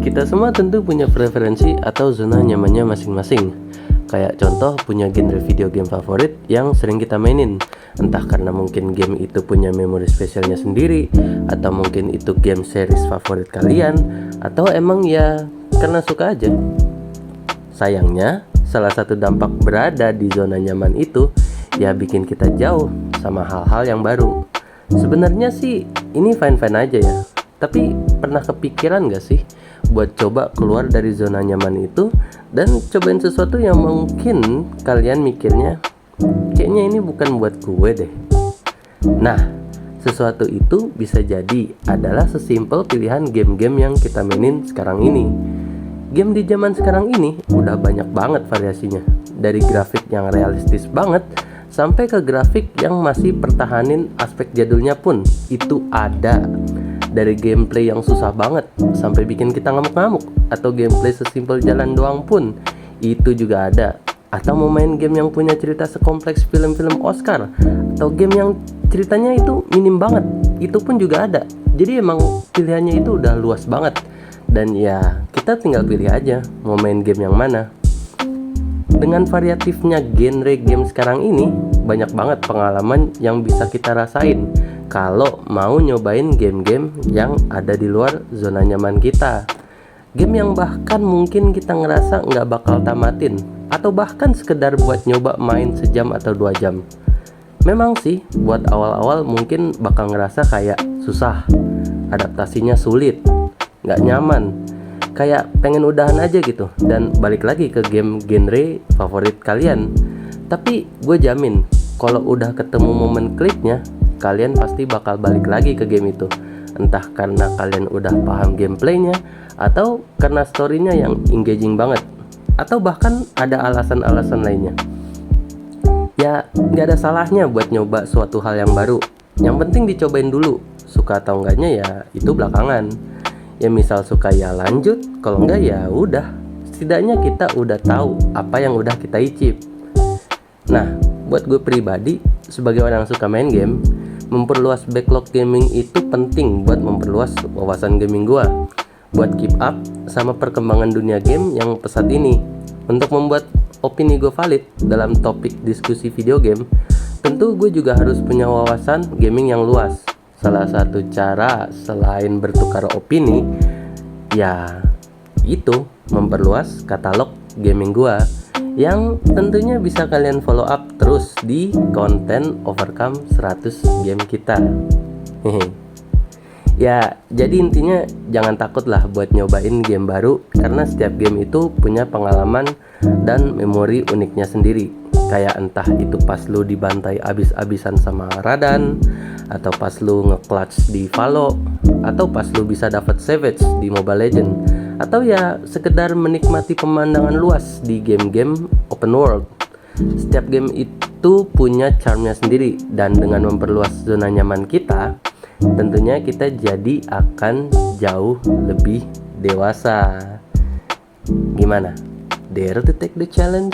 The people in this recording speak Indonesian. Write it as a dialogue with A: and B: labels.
A: Kita semua tentu punya preferensi atau zona nyamannya masing-masing. Kayak contoh punya genre video game favorit yang sering kita mainin. Entah karena mungkin game itu punya memori spesialnya sendiri, atau mungkin itu game series favorit kalian, atau emang ya karena suka aja. Sayangnya, salah satu dampak berada di zona nyaman itu ya bikin kita jauh sama hal-hal yang baru. Sebenarnya sih ini fine-fine aja ya. Tapi pernah kepikiran gak sih buat coba keluar dari zona nyaman itu dan cobain sesuatu yang mungkin kalian mikirnya kayaknya ini bukan buat gue deh. Nah, sesuatu itu bisa jadi adalah sesimpel pilihan game-game yang kita mainin sekarang ini. Game di zaman sekarang ini udah banyak banget variasinya. Dari grafik yang realistis banget sampai ke grafik yang masih pertahanin aspek jadulnya pun itu ada. Dari gameplay yang susah banget sampai bikin kita ngamuk-ngamuk, atau gameplay sesimpel jalan doang pun itu juga ada. Atau mau main game yang punya cerita sekompleks film-film Oscar, atau game yang ceritanya itu minim banget, itu pun juga ada. Jadi emang pilihannya itu udah luas banget. Dan ya kita tinggal pilih aja mau main game yang mana. Dengan variatifnya genre game sekarang ini, banyak banget pengalaman yang bisa kita rasain kalau mau nyobain game-game yang ada di luar zona nyaman kita. Game yang bahkan mungkin kita ngerasa nggak bakal tamatin, atau bahkan sekedar buat nyoba main sejam atau 2 jam. Memang sih buat awal-awal mungkin bakal ngerasa kayak susah, adaptasinya sulit, nggak nyaman, kayak pengen udahan aja gitu dan balik lagi ke game genre favorit kalian. Tapi gue jamin kalau udah ketemu momen kliknya, kalian pasti bakal balik lagi ke game itu. Entah karena kalian udah paham gameplaynya, atau karena storynya yang engaging banget, atau bahkan ada alasan-alasan lainnya. Ya gak ada salahnya buat nyoba suatu hal yang baru. Yang penting dicobain dulu. Suka atau enggaknya ya itu belakangan. Ya misal suka ya lanjut, kalau enggak ya udah. Setidaknya kita udah tahu apa yang udah kita icip. Nah, buat gue pribadi, sebagai orang yang suka main game, memperluas backlog gaming itu penting buat memperluas wawasan gaming gue, buat keep up sama perkembangan dunia game yang pesat ini. Untuk membuat opini gue valid dalam topik diskusi video game, tentu gue juga harus punya wawasan gaming yang luas. Salah satu cara selain bertukar opini, ya itu memperluas katalog gaming gue, yang tentunya bisa kalian follow up terus di konten Overcome 100 game kita. Ya, jadi intinya jangan takut lah buat nyobain game baru, karena setiap game itu punya pengalaman dan memori uniknya sendiri. Kayak entah itu pas lu dibantai abis-abisan sama Radan, atau pas lu nge-clutch di Valo, atau pas lu bisa dapat Savage di Mobile Legends, atau ya sekedar menikmati pemandangan luas di game-game open world. Setiap game itu punya charmnya sendiri, dan dengan memperluas zona nyaman kita, tentunya kita jadi akan jauh lebih dewasa. Gimana? Dare to take the challenge?